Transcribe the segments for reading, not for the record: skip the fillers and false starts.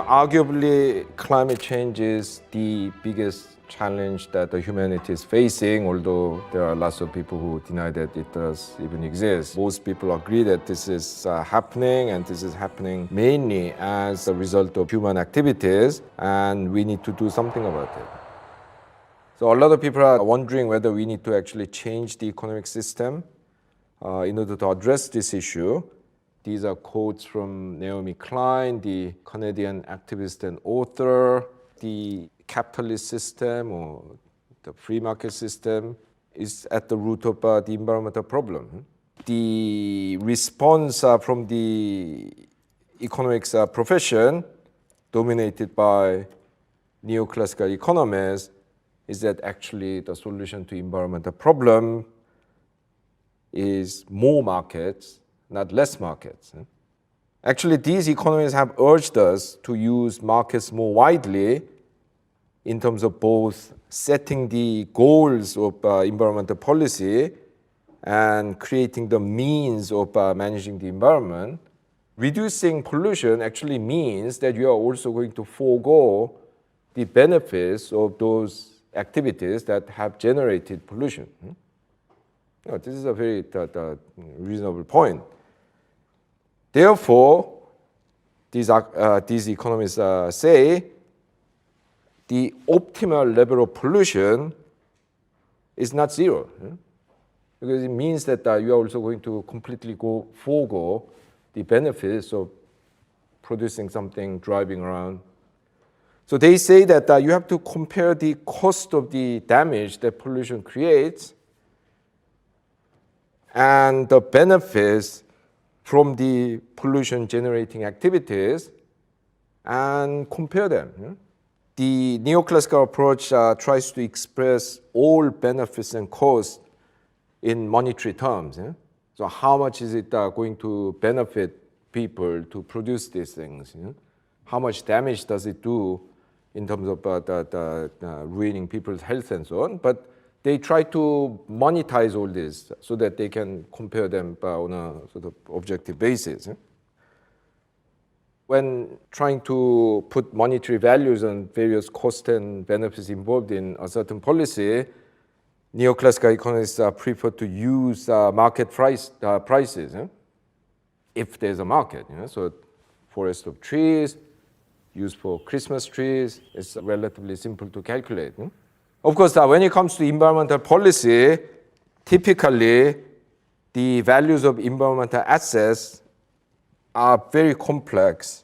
Arguably, climate change is the biggest challenge that the humanity is facing, although there are lots of people who deny that it does even exist. Most people agree that this is happening, and this is happening mainly as a result of human activities, and we need to do something about it. So a lot of people are wondering whether we need to actually change the economic system in order to address this issue. These are quotes from Naomi Klein, the Canadian activist and author. The capitalist system or the free market system is at the root of the environmental problem. The response from the economics profession, dominated by neoclassical economists, is that actually the solution to environmental problem is more markets, not less markets. Actually, these economists have urged us to use markets more widely in terms of both setting the goals of environmental policy and creating the means of managing the environment. Reducing pollution actually means that you are also going to forego the benefits of those activities that have generated pollution. This is a very reasonable point. Therefore, these economists say the optimal level of pollution is not zero, because it means that you are also going to completely forego the benefits of producing something, driving around. So they say that you have to compare the cost of the damage that pollution creates and the benefits from the pollution-generating activities and compare them. The neoclassical approach tries to express all benefits and costs in monetary terms. So how much is it going to benefit people to produce these things? How much damage does it do in terms of ruining people's health and so on? But they try to monetize all this so that they can compare them on a sort of objective basis. When trying to put monetary values on various costs and benefits involved in a certain policy, neoclassical economists prefer to use market prices, if there's a market. So forest of trees, used for Christmas trees, it's relatively simple to calculate. Of course, when it comes to environmental policy, typically the values of environmental assets are very complex.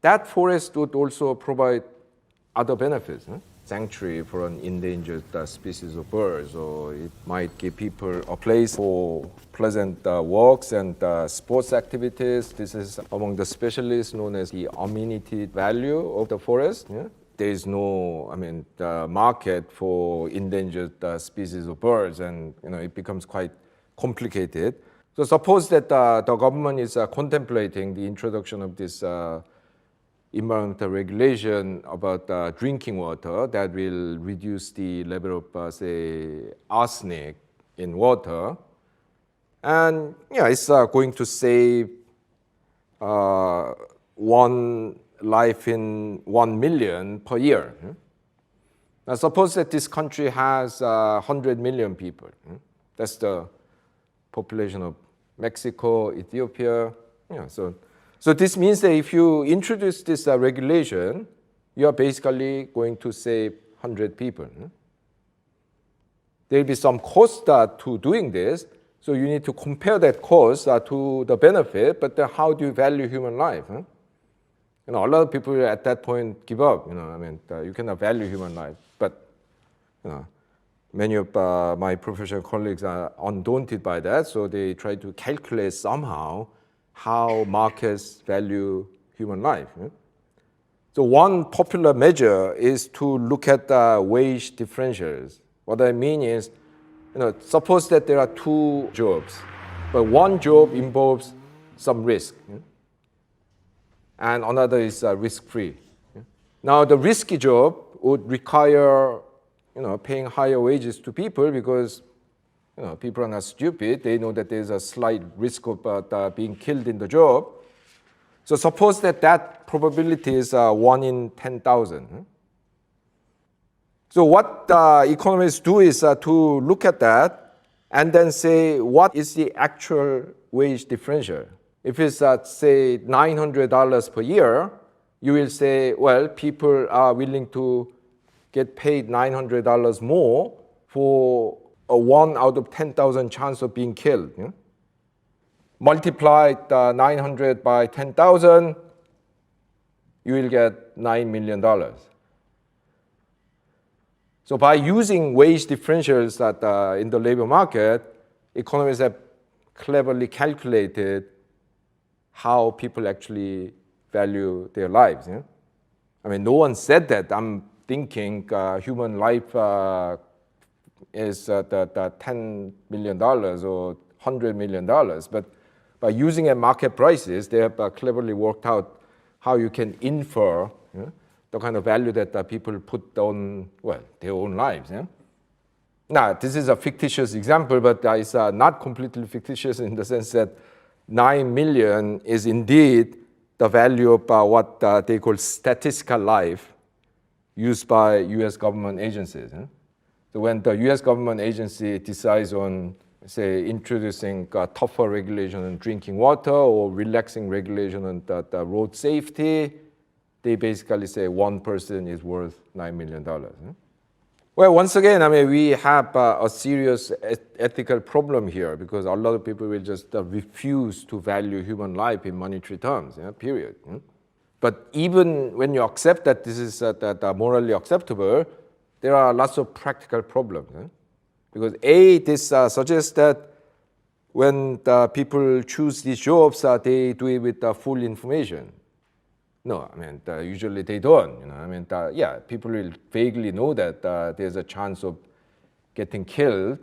That forest would also provide other benefits. Sanctuary for an endangered species of birds, or it might give people a place for pleasant walks and sports activities. This is among the specialists known as the amenity value of the forest. There is no, market for endangered species of birds, and it becomes quite complicated. So suppose that the government is contemplating the introduction of this environmental regulation about drinking water that will reduce the level of, say, arsenic in water. And it's going to save one life in 1 million per year. Now suppose that this country has 100 million people. That's the population of Mexico, Ethiopia. So this means that if you introduce this regulation, you are basically going to save 100 people. There will be some cost to doing this, so you need to compare that cost to the benefit, but then how do you value human life? A lot of people at that point give up. You cannot value human life, but many of my professional colleagues are undaunted by that, so they try to calculate somehow how markets value human life. So one popular measure is to look at wage differentials. What I mean is, suppose that there are two jobs, but one job involves some risk, and another is risk-free. Now, the risky job would require, paying higher wages to people because, people are not stupid. They know that there's a slight risk of being killed in the job. So suppose that probability is 1 in 10,000. So what economists do is to look at that and then say, what is the actual wage differential? If it's say $900 per year, you will say, well, people are willing to get paid $900 more for a 1 out of 10,000 chance of being killed. Multiply 900 by 10,000, you will get $9 million. So by using wage differentials in the labor market, economists have cleverly calculated how people actually value their lives. I mean, no one said that. I'm thinking human life is $10 million or $100 million. But by using market prices, they have cleverly worked out how you can infer the kind of value that people put on, well, their own lives. Now, this is a fictitious example, but it's not completely fictitious in the sense that 9 million is indeed the value of what they call statistical life used by US government agencies. So when the US government agency decides on, say, introducing tougher regulation on drinking water or relaxing regulation on the road safety, they basically say one person is worth $9 million. Well, once again, I mean, we have a serious ethical problem here because a lot of people will just refuse to value human life in monetary terms, period. But even when you accept that this is morally acceptable, there are lots of practical problems. Because A, this suggests that when people choose these jobs, they do it with full information. No, I mean, usually they don't. I mean, yeah, people will vaguely know that there's a chance of getting killed,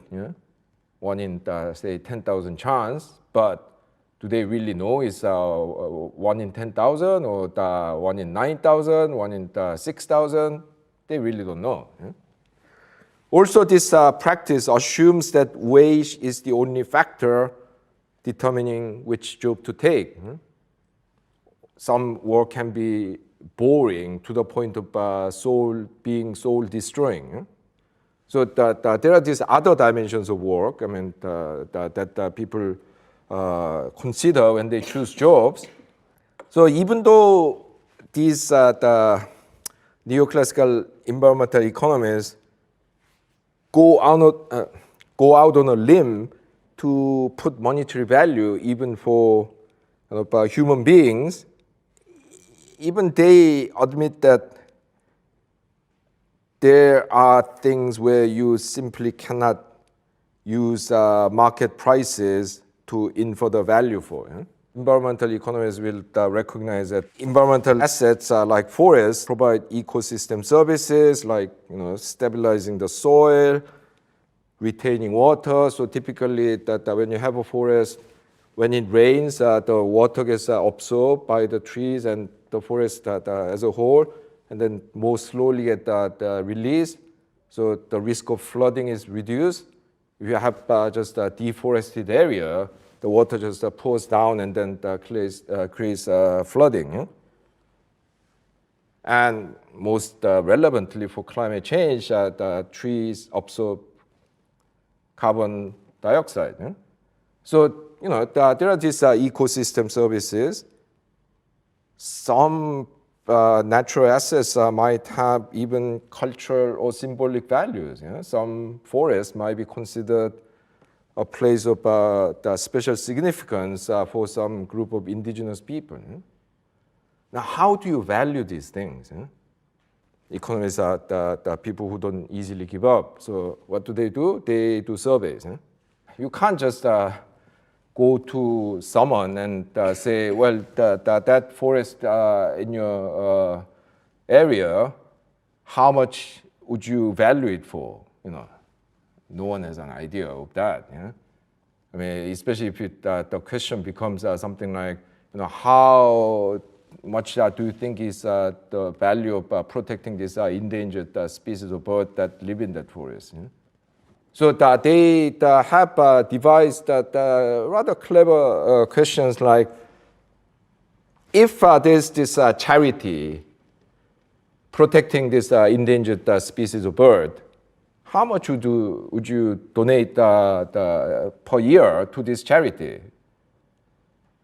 1 in, say, 10,000 chance, but do they really know it's 1 in 10,000 or 1 in 9,000, 1 in 6,000? They really don't know. Also, this practice assumes that wage is the only factor determining which job to take. Some work can be boring to the point of being soul-destroying. So there are these other dimensions of work, I mean, that people consider when they choose jobs. So even though these the neoclassical environmental economists go out on a limb to put monetary value even for human beings, even they admit that there are things where you simply cannot use market prices to infer the value for. Environmental economists will recognize that environmental assets like forests provide ecosystem services like stabilizing the soil, retaining water. So typically when you have a forest, when it rains, the water gets absorbed by the trees and the forest as a whole, and then more slowly get released. So the risk of flooding is reduced. If you have just a deforested area, the water just pours down and then creates flooding. And most relevantly for climate change, the trees absorb carbon dioxide. So there are these ecosystem services. Some natural assets might have even cultural or symbolic values. Some forests might be considered a place of special significance for some group of indigenous people. Now, how do you value these things? Economists are the people who don't easily give up. So what do? They do surveys. You can't just go to someone and say, well, that forest in your area, how much would you value it for? No one has an idea of that. I mean, especially if the question becomes something like, how much do you think is the value of protecting this endangered species of bird that live in that forest? So they have devised rather clever questions like, if there's this charity protecting this endangered species of bird, how much would you donate per year to this charity?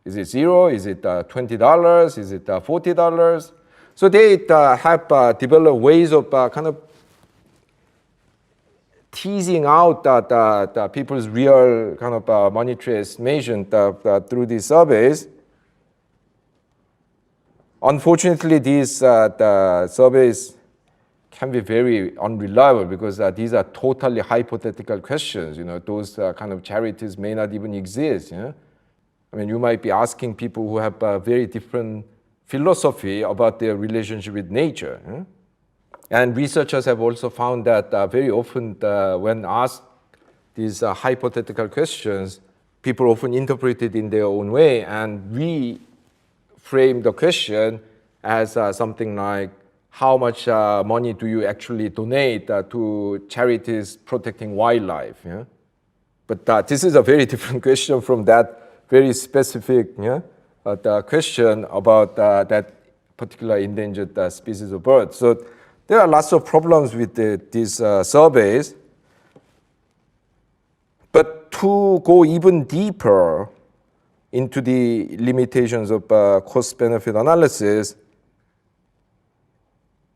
Is it zero? Is it $20? Is it $40? So they have developed ways of kind of teasing out the people's real kind of monetary estimation through these surveys. Unfortunately, these the surveys can be very unreliable because these are totally hypothetical questions. Those kind of charities may not even exist. I mean, you might be asking people who have a very different philosophy about their relationship with nature. And researchers have also found that very often when asked these hypothetical questions, people often interpret it in their own way and reframe the question as something like, how much money do you actually donate to charities protecting wildlife? But this is a very different question from that very specific the question about that particular endangered species of bird. So there are lots of problems with these surveys. But to go even deeper into the limitations of cost-benefit analysis,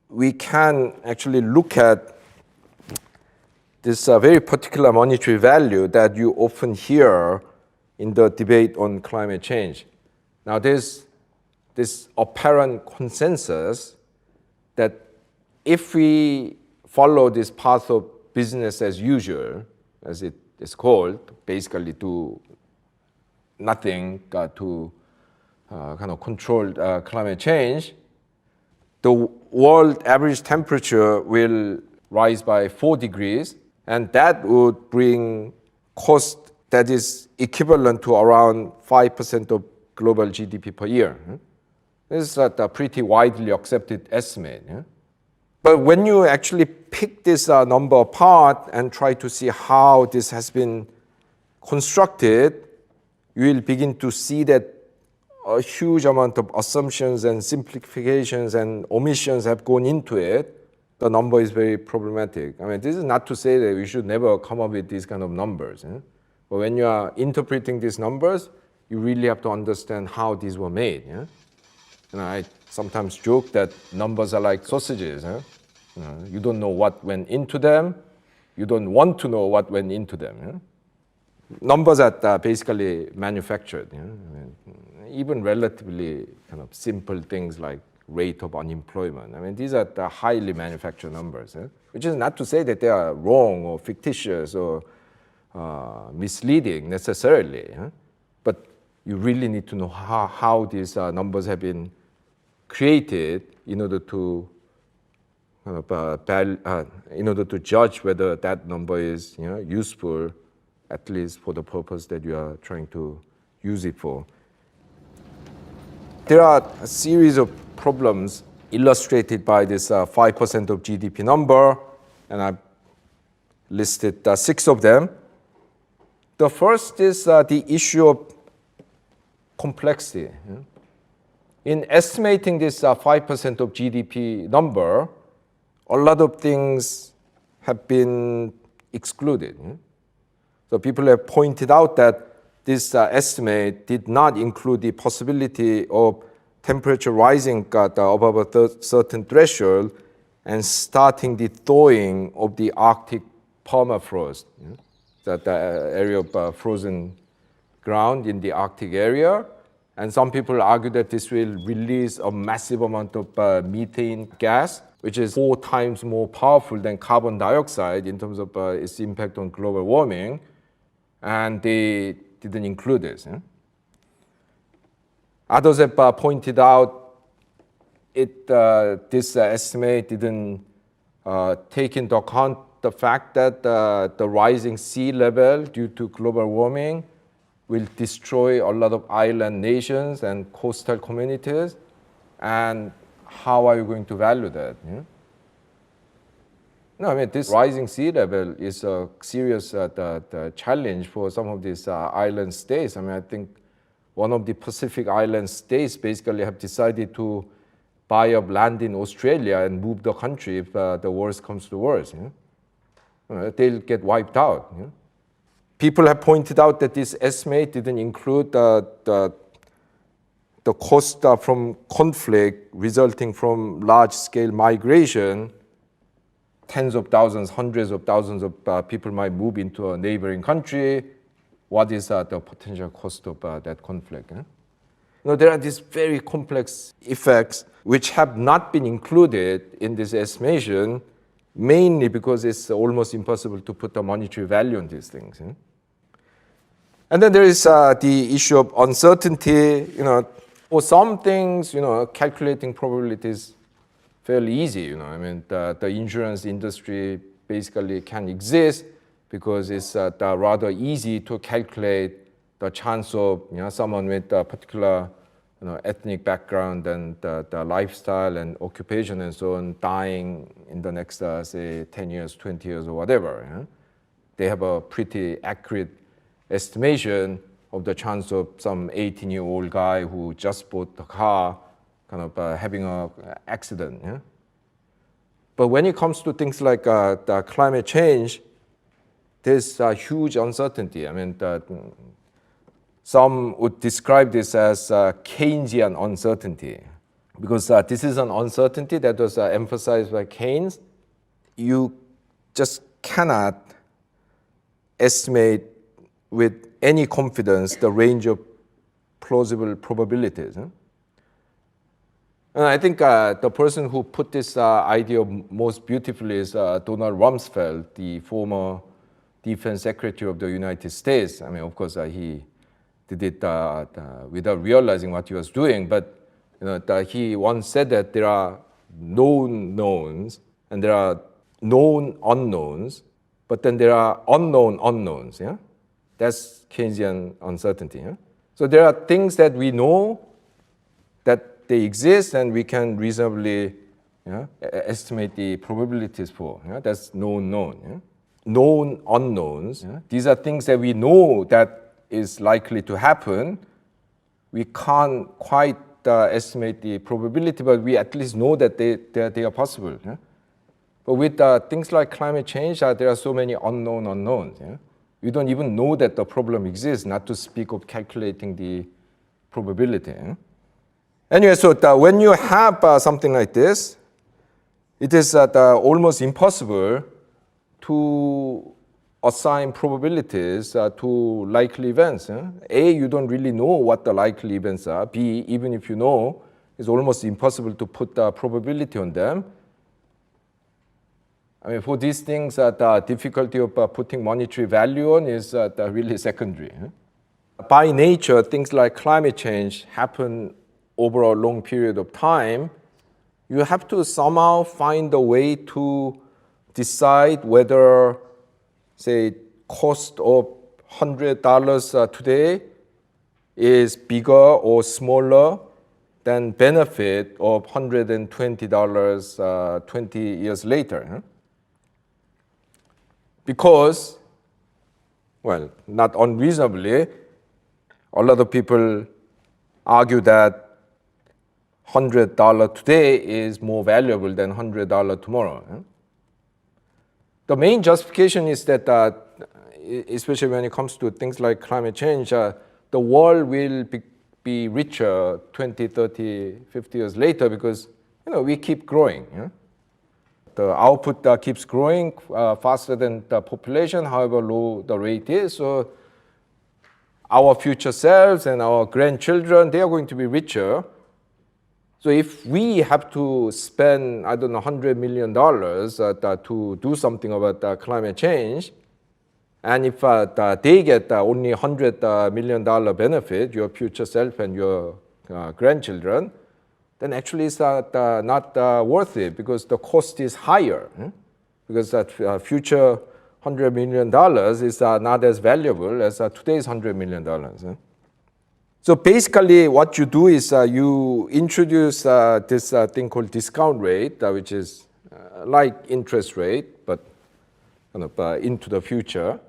we can actually look at this very particular monetary value that you often hear in the debate on climate change. Now, there's this apparent consensus that if we follow this path of business as usual, as it is called, basically do nothing to kind of control climate change, the world average temperature will rise by 4 degrees, and that would bring cost that is equivalent to around 5% of global GDP per year. This is a pretty widely accepted estimate. But when you actually pick this number apart and try to see how this has been constructed, you will begin to see that a huge amount of assumptions and simplifications and omissions have gone into it. The number is very problematic. I mean, this is not to say that we should never come up with these kind of numbers. But when you are interpreting these numbers, you really have to understand how these were made. I sometimes joke that numbers are like sausages. You don't know what went into them. You don't want to know what went into them. Numbers are basically manufactured. Even relatively kind of simple things like rate of unemployment. I mean, these are the highly manufactured numbers, which is not to say that they are wrong or fictitious or misleading necessarily. But you really need to know how these numbers have been created in order to kind of in order to judge whether that number is useful, at least for the purpose that you are trying to use it for. There are a series of problems illustrated by this 5% of GDP number, and I've listed 6 of them. The first is the issue of complexity. In estimating this 5% of GDP number, a lot of things have been excluded. So people have pointed out that this estimate did not include the possibility of temperature rising above a certain threshold and starting the thawing of the Arctic permafrost, that area of frozen ground in the Arctic area. And some people argue that this will release a massive amount of methane gas, which is 4 times more powerful than carbon dioxide in terms of its impact on global warming. And they didn't include this. Others have pointed out this estimate didn't take into account the fact that the rising sea level due to global warming will destroy a lot of island nations and coastal communities. And how are you going to value that? No, I mean, this rising sea level is a serious the challenge for some of these island states. I mean, I think one of the Pacific island states basically have decided to buy up land in Australia and move the country if the worst comes to worst. They'll get wiped out. People have pointed out that this estimate didn't include the cost from conflict resulting from large-scale migration. Tens of thousands, hundreds of thousands of people might move into a neighboring country. What is the potential cost of that conflict? There are these very complex effects which have not been included in this estimation, mainly because it's almost impossible to put a monetary value on these things. And then there is the issue of uncertainty. For some things, calculating probabilities fairly easy. I mean, the insurance industry basically can exist because it's rather easy to calculate the chance of someone with a particular ethnic background and the lifestyle and occupation and so on dying in the next, say, 10 years, 20 years or whatever. They have a pretty accurate estimation of the chance of some 18-year-old guy who just bought the car kind of having an accident. But when it comes to things like the climate change, there's a huge uncertainty. I mean, some would describe this as Keynesian uncertainty, because this is an uncertainty that was emphasized by Keynes. You just cannot estimate with any confidence the range of plausible probabilities. And I think the person who put this idea most beautifully is Donald Rumsfeld, the former Defense Secretary of the United States. I mean, of course, he did it without realizing what he was doing, but he once said that there are known knowns and there are known unknowns, but then there are unknown unknowns. That's Keynesian uncertainty. So there are things that we know that they exist and we can reasonably estimate the probabilities for. That's known. Known unknowns. These are things that we know that is likely to happen. We can't quite estimate the probability, but we at least know that they are possible. But with things like climate change, there are so many unknown unknowns. We don't even know that the problem exists, not to speak of calculating the probability. Anyway, so when you have something like this, it is almost impossible to assign probabilities to likely events. A, you don't really know what the likely events are. B, even if you know, it's almost impossible to put the probability on them. I mean, for these things, the difficulty of putting monetary value on is really secondary. By nature, things like climate change happen over a long period of time. You have to somehow find a way to decide whether, say, cost of $100 today is bigger or smaller than benefit of $120 20 years later. Because, well, not unreasonably, a lot of people argue that $100 today is more valuable than $100 tomorrow. The main justification is that, especially when it comes to things like climate change, the world will be richer 20, 30, 50 years later because we keep growing. The output keeps growing faster than the population, however low the rate is. So our future selves and our grandchildren, they are going to be richer. So if we have to spend, I don't know, $100 million to do something about climate change, and if they get only $100 million benefit, your future self and your grandchildren, then actually it's not worth it because the cost is higher. Because that future $100 million is not as valuable as today's $100 million. So basically what you do is you introduce this thing called discount rate, which is like interest rate, but kind of into the future,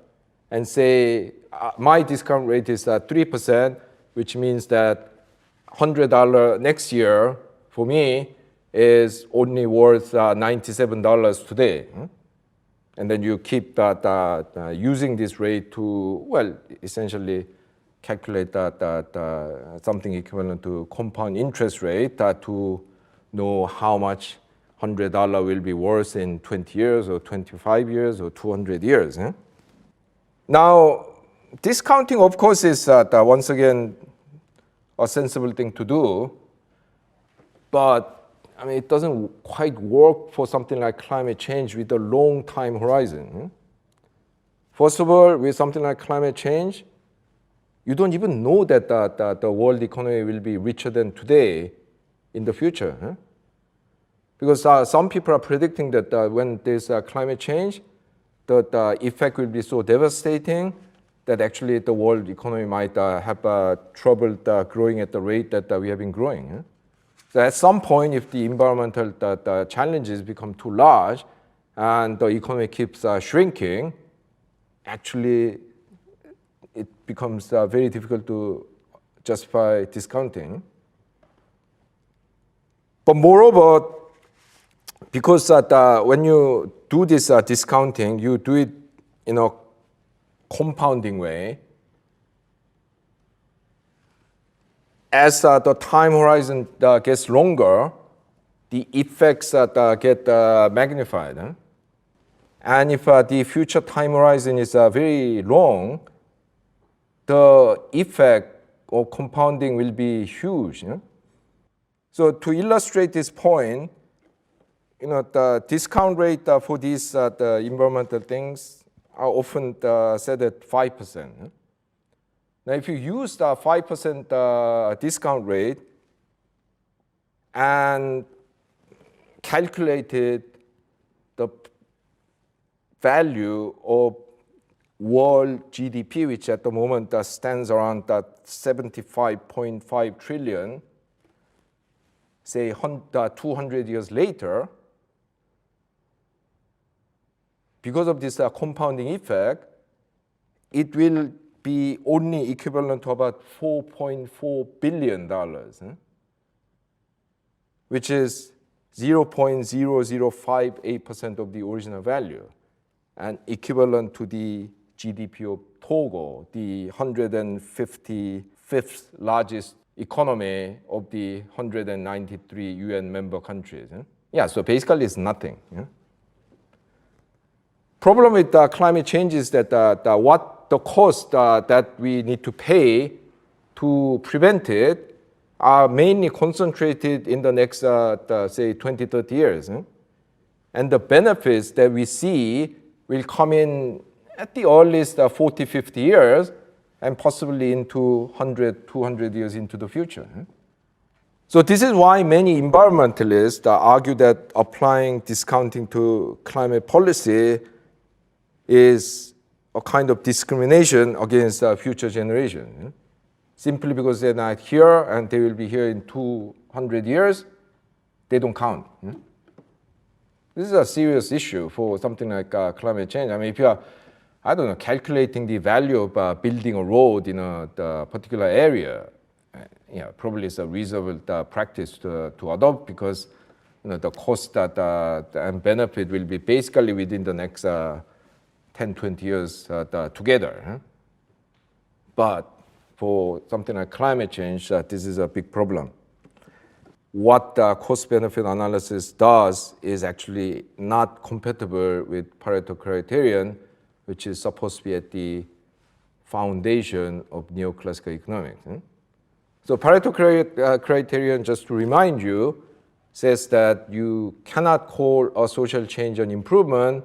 and say my discount rate is 3%, which means that $100 next year for me is only worth $97 today. And then you keep using this rate to, well, essentially calculate something equivalent to compound interest rate to know how much $100 will be worth in 20 years or 25 years or 200 years. Now, discounting, of course, is once again a sensible thing to do, but I mean, it doesn't quite work for something like climate change with a long time horizon. First of all, with something like climate change, you don't even know that the world economy will be richer than today in the future. Because some people are predicting that when there's climate change, the effect will be so devastating that actually the world economy might have trouble growing at the rate that we have been growing. So at some point, if the environmental challenges become too large and the economy keeps shrinking, actually it becomes very difficult to justify discounting. But moreover, because when you do this discounting, you do it in a compounding way. As the time horizon gets longer, the effects get magnified. And if the future time horizon is very long, the effect of compounding will be huge. So to illustrate this point, the discount rate for these the environmental things are often set at 5%. Now, if you use the 5% discount rate and calculated the value of world GDP, which at the moment stands around 75.5 trillion, say 200 years later, because of this compounding effect, it will be only equivalent to about $4.4 billion, which is 0.0058% of the original value, and equivalent to the GDP of Togo, the 155th largest economy of the 193 UN member countries. Yeah, so basically it's nothing. Problem with climate change is that what the cost that we need to pay to prevent it are mainly concentrated in the next, say, 20, 30 years. And the benefits that we see will come in at the earliest 40, 50 years, and possibly into 100, 200 years into the future. So this is why many environmentalists argue that applying discounting to climate policy is a kind of discrimination against future generations. Simply because they're not here and they will be here in 200 years, they don't count. This is a serious issue for something like climate change. I mean, if you are, I don't know, calculating the value of building a road in a particular area, probably it's a reasonable practice to adopt, because the cost and benefit will be basically within the next 10, 20 years together. But for something like climate change, this is a big problem. What cost-benefit analysis does is actually not compatible with Pareto criterion, which is supposed to be at the foundation of neoclassical economics. So Pareto criterion, just to remind you, says that you cannot call a social change an improvement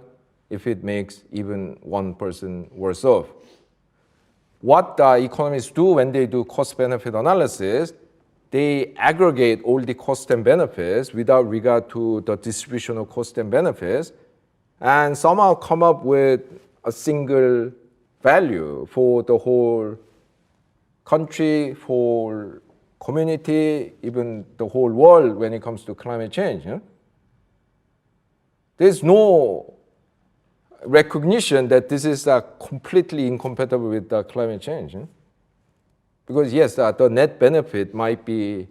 if it makes even one person worse off. What economists do when they do cost-benefit analysis, they aggregate all the costs and benefits without regard to the distribution of costs and benefits, and somehow come up with a single value for the whole country, for community, even the whole world when it comes to climate change. There's no recognition that this is completely incompatible with climate change. Because yes, the net benefit might be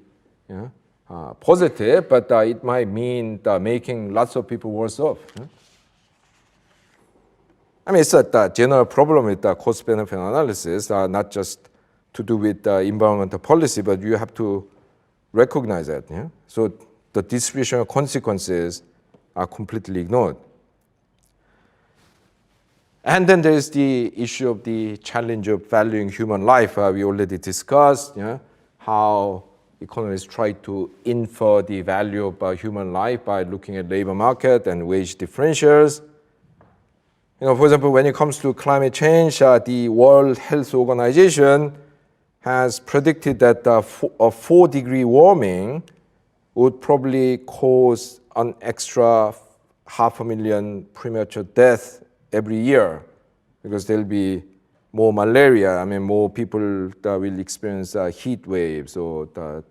positive, but it might mean making lots of people worse off. I mean, it's a general problem with cost-benefit analysis, not just to do with environmental policy, but you have to recognize that. So the distribution of consequences are completely ignored. And then there's the issue of the challenge of valuing human life. We already discussed how economists try to infer the value of human life by looking at labor market and wage differentials. For example, when it comes to climate change, the World Health Organization has predicted that a 4-degree warming would probably cause an extra 500,000 premature deaths every year, because there'll be more malaria. I mean, more people that will experience heat waves or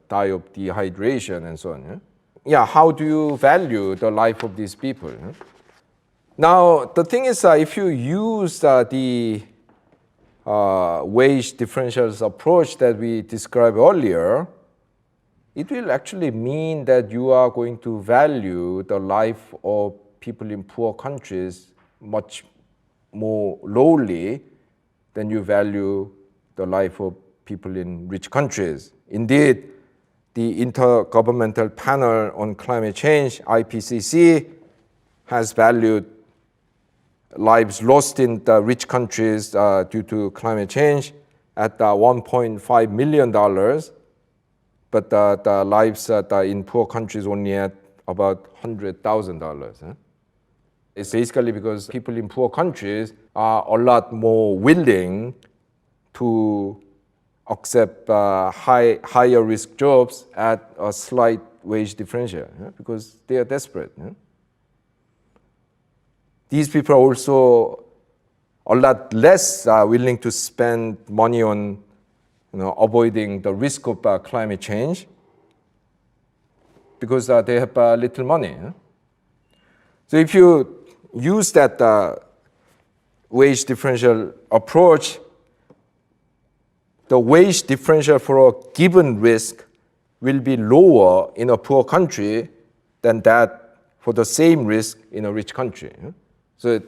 die of dehydration and so on. How do you value the life of these people? Now, the thing is, if you use the wage differentials approach that we described earlier, it will actually mean that you are going to value the life of people in poor countries much more lowly than you value the life of people in rich countries. Indeed, the Intergovernmental Panel on Climate Change, IPCC, has valued lives lost in the rich countries due to climate change at $1.5 million, but the lives in poor countries only at about $100,000. It's basically because people in poor countries are a lot more willing to accept higher risk jobs at a slight wage differential because they are desperate. These people are also a lot less willing to spend money on avoiding the risk of climate change because they have little money. So if you use that wage differential approach, the wage differential for a given risk will be lower in a poor country than that for the same risk in a rich country. So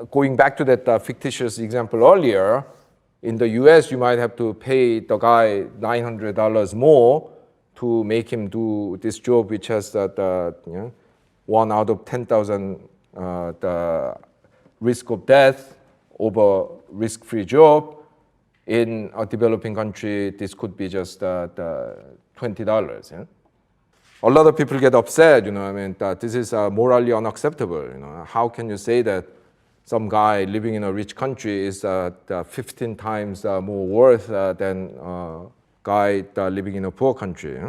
going back to that fictitious example earlier, in the US, you might have to pay the guy $900 more to make him do this job, which has the 1 out of 10,000 the risk of death over risk-free job. In a developing country, this could be just the $20. A lot of people get upset, that this is morally unacceptable. How can you say that some guy living in a rich country is 15 times more worth than a guy living in a poor country?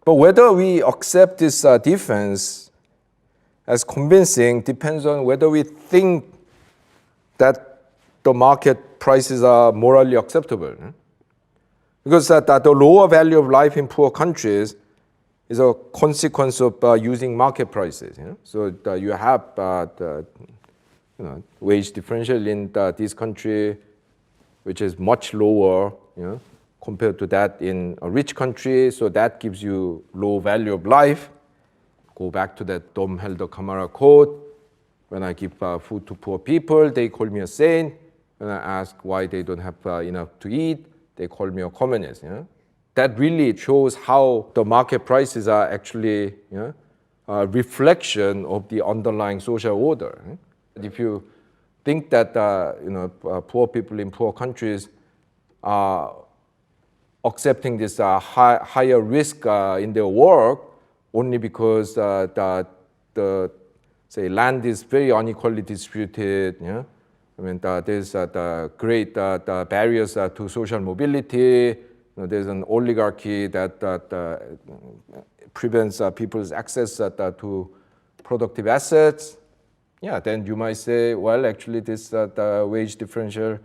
But whether we accept this difference as convincing depends on whether we think that the market prices are morally acceptable. Because the lower value of life in poor countries is a consequence of using market prices. So you have the wage differential in this country, which is much lower compared to that in a rich country. So that gives you low value of life. Go back to that Dom Helder Camara quote. When I give food to poor people, they call me a saint. When I ask why they don't have enough to eat, they call me a communist. That really shows how the market prices are actually a reflection of the underlying social order. If you think that poor people in poor countries are accepting this higher risk in their work only because the land is very unequally distributed. There's the great barriers to social mobility. There's an oligarchy that prevents people's access to productive assets. Then you might say, well, actually, this the wage differential,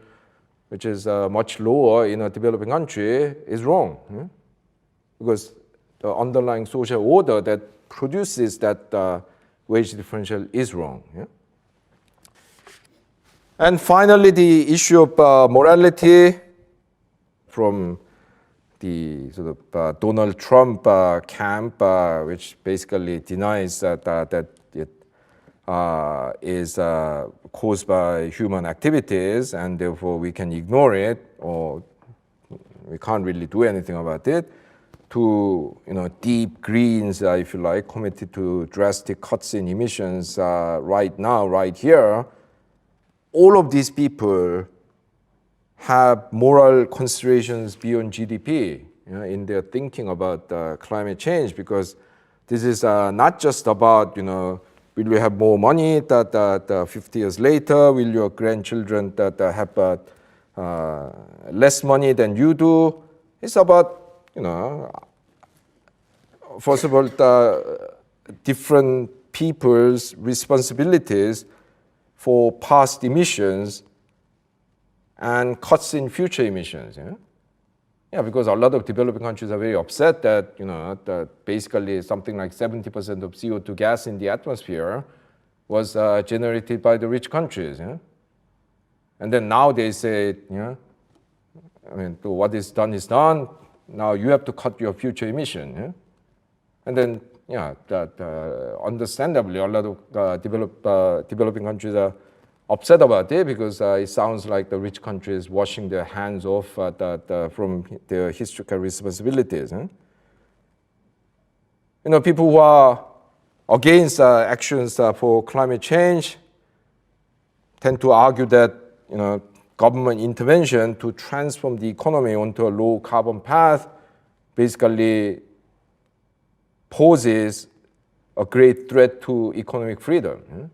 which is much lower in a developing country, is wrong. Because the underlying social order that produces that wage differential is wrong. Yeah? And finally, the issue of morality from the sort of Donald Trump camp, which basically denies that it is caused by human activities, and therefore we can ignore it, or we can't really do anything about it, to deep greens, if you like, committed to drastic cuts in emissions right now, right here. All of these people have moral considerations beyond GDP in their thinking about climate change, because this is not just about, will you have more money that 50 years later, will your grandchildren that have less money than you do. It's about, first of all, different people's responsibilities for past emissions and cuts in future emissions. Yeah, because a lot of developing countries are very upset that, that basically something like 70% of CO2 gas in the atmosphere was generated by the rich countries. And then now they say, what is done is done. Now you have to cut your future emission. And then, understandably, a lot of developing countries are upset about it, because it sounds like the rich countries washing their hands off from their historical responsibilities. People who are against actions for climate change tend to argue that government intervention to transform the economy onto a low carbon path basically poses a great threat to economic freedom.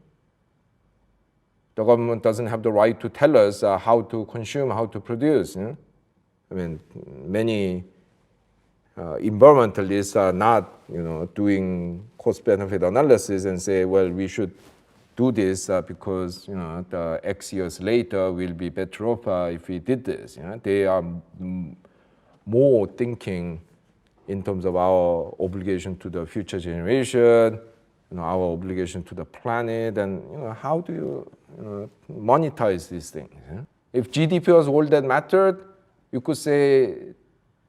The government doesn't have the right to tell us how to consume, how to produce. Many environmentalists are not, doing cost-benefit analysis and say, well, we should do this because, the X years later we'll be better off if we did this. They are more thinking in terms of our obligation to the future generation, our obligation to the planet, and how do you monetize these things. If GDP was all that mattered, you could say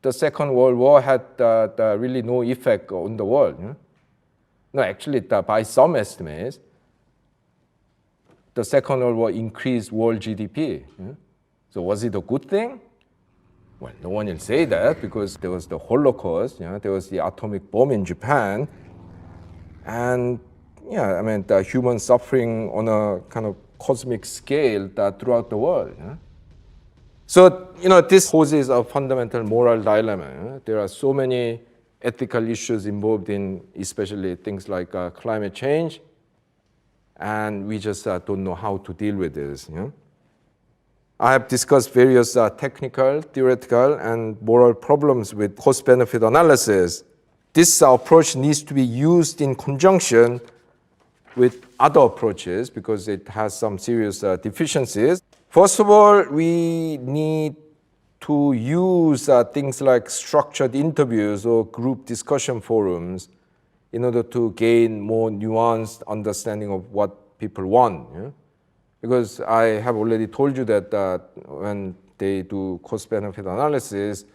the Second World War had really no effect on the world. No, actually, by some estimates, the Second World War increased world GDP. So was it a good thing? Well, no one will say that, because there was the Holocaust, there was the atomic bomb in Japan, and the human suffering on a kind of cosmic scale throughout the world. So, this poses a fundamental moral dilemma. There are so many ethical issues involved in especially things like climate change, and we just don't know how to deal with this. I have discussed various technical, theoretical, and moral problems with cost-benefit analysis. This approach needs to be used in conjunction with other approaches, because it has some serious deficiencies. First of all, we need to use things like structured interviews or group discussion forums in order to gain more nuanced understanding of what people want. Because I have already told you that when they do cost-benefit analysis,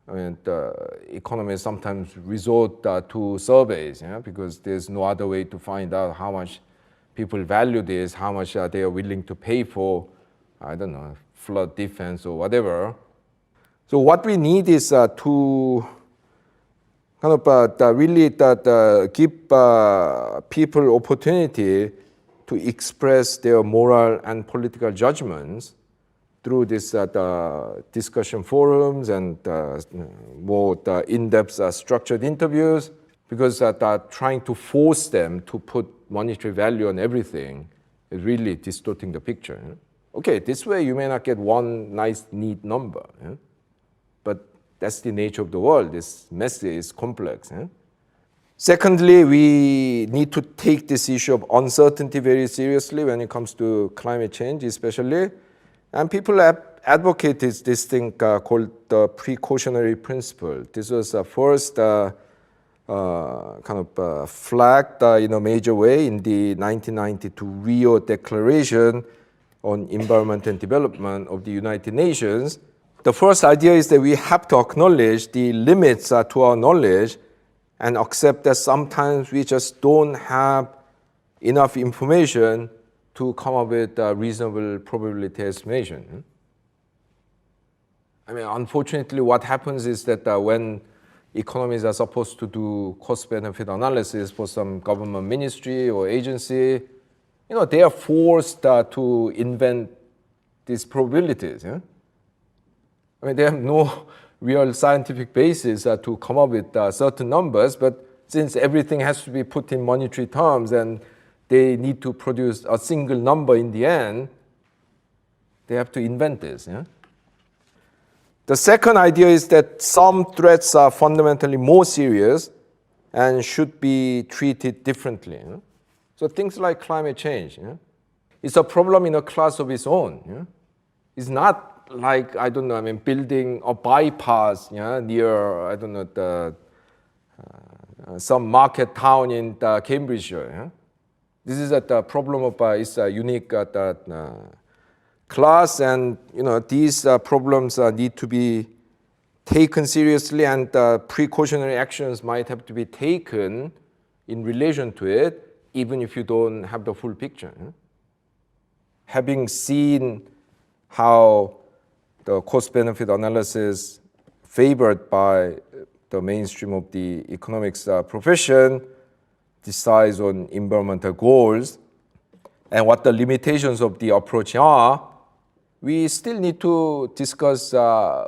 the economists sometimes resort to surveys, because there's no other way to find out how much people value this, how much they are willing to pay for, flood defense or whatever. So what we need is to kind of really give people opportunity to express their moral and political judgments through this discussion forums and more in-depth structured interviews, because trying to force them to put monetary value on everything is really distorting the picture. Okay, this way you may not get one nice, neat number, but that's the nature of the world. It's messy, it's complex. Secondly, we need to take this issue of uncertainty very seriously when it comes to climate change, especially. And people have advocated this thing called the precautionary principle. This was first flagged in a major way in the 1992 Rio Declaration on Environment and Development of the United Nations. The first idea is that we have to acknowledge the limits to our knowledge and accept that sometimes we just don't have enough information to come up with a reasonable probability estimation. I mean, unfortunately, what happens is that when economies are supposed to do cost-benefit analysis for some government ministry or agency, they are forced to invent these probabilities. I mean, they have no real scientific basis to come up with certain numbers, but since everything has to be put in monetary terms and they need to produce a single number in the end, they have to invent this. The second idea is that some threats are fundamentally more serious and should be treated differently. So things like climate change, it's a problem in a class of its own. It's not like, building a bypass near, some market town in Cambridgeshire. This is a problem of it's a unique class, and these problems need to be taken seriously, and precautionary actions might have to be taken in relation to it, even if you don't have the full picture. Having seen how the cost-benefit analysis favored by the mainstream of the economics profession decides on environmental goals and what the limitations of the approach are, we still need to discuss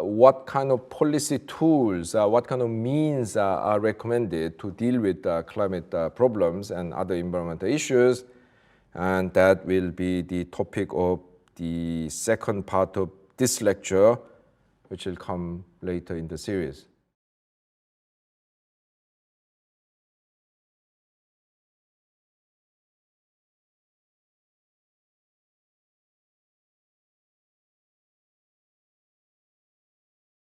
what kind of policy tools, what kind of means are recommended to deal with climate problems and other environmental issues. And that will be the topic of the second part of this lecture, which will come later in the series.